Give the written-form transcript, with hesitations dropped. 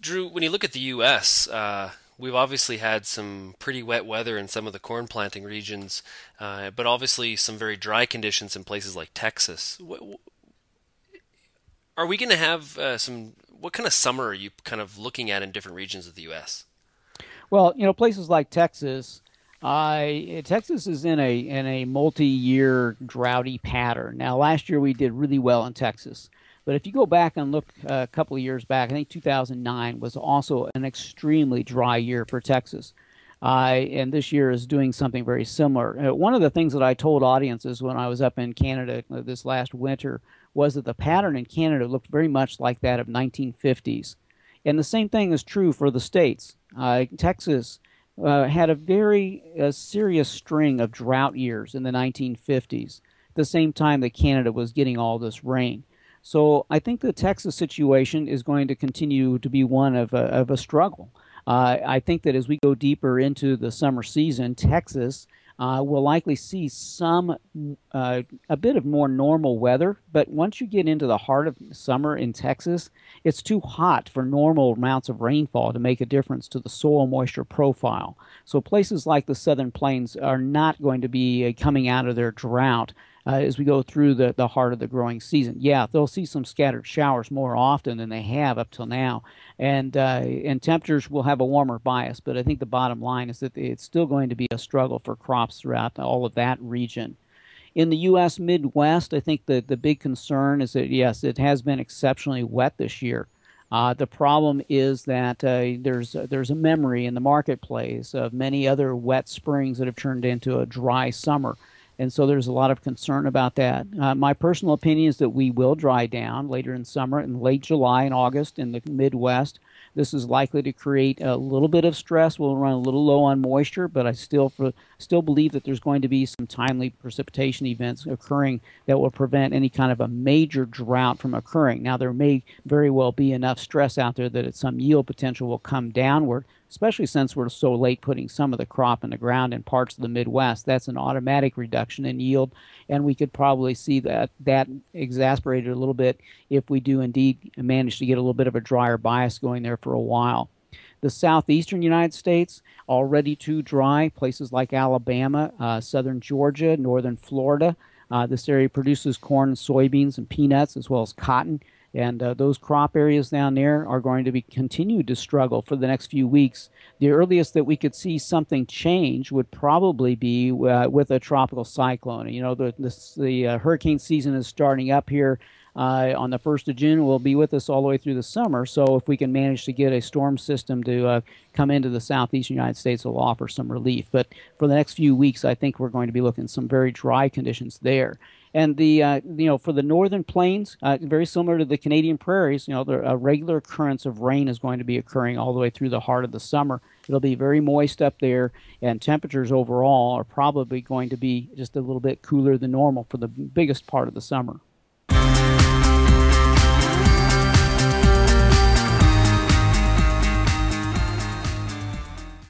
Drew, when you look at the U.S., we've obviously had some pretty wet weather in some of the corn planting regions, but obviously some very dry conditions in places like Texas. Are we going to have some? What kind of summer are you kind of looking at in different regions of the U.S.? Well, places like Texas, Texas is in a multi-year droughty pattern. Now, last year we did really well in Texas, but if you go back and look a couple of years back, I think 2009 was also an extremely dry year for Texas. And this year is doing something very similar. One of the things that I told audiences when I was up in Canada this last winter was that the pattern in Canada looked very much like that of 1950s. And the same thing is true for the states. Texas had a very serious string of drought years in the 1950s, at the same time that Canada was getting all this rain. So I think the Texas situation is going to continue to be one of a struggle. I think that as we go deeper into the summer season, Texas will likely see a bit of more normal weather. But once you get into the heart of summer in Texas, it's too hot for normal amounts of rainfall to make a difference to the soil moisture profile. So places like the Southern Plains are not going to be coming out of their drought as we go through the heart of the growing season. Yeah, they'll see some scattered showers more often than they have up till now, and temperatures will have a warmer bias. But I think the bottom line is that it's still going to be a struggle for crops throughout all of that region. In the U.S. Midwest, I think the big concern is that, yes, it has been exceptionally wet this year. The problem is that there's a memory in the marketplace of many other wet springs that have turned into a dry summer. And so there's a lot of concern about that. My personal opinion is that we will dry down later in summer, in late July and August in the Midwest. This is likely to create a little bit of stress. We'll run a little low on moisture, but I still believe that there's going to be some timely precipitation events occurring that will prevent any kind of a major drought from occurring. Now, there may very well be enough stress out there that some yield potential will come downward, especially since we're so late putting some of the crop in the ground in parts of the Midwest. That's an automatic reduction in yield, and we could probably see that exasperated a little bit if we do indeed manage to get a little bit of a drier bias going there for a while. The southeastern United States, already too dry. Places like Alabama, southern Georgia, northern Florida. This area produces corn, soybeans, and peanuts, as well as cotton. And those crop areas down there are going to be continued to struggle for the next few weeks. The earliest that we could see something change would probably be with a tropical cyclone. The hurricane season is starting up here on the 1st of June. Will be with us all the way through the summer. So if we can manage to get a storm system to come into the southeastern United States, it'll offer some relief. But for the next few weeks, I think we're going to be looking at some very dry conditions there. And for the northern plains, very similar to the Canadian prairies, the regular occurrence of rain is going to be occurring all the way through the heart of the summer. It'll be very moist up there, and temperatures overall are probably going to be just a little bit cooler than normal for the biggest part of the summer.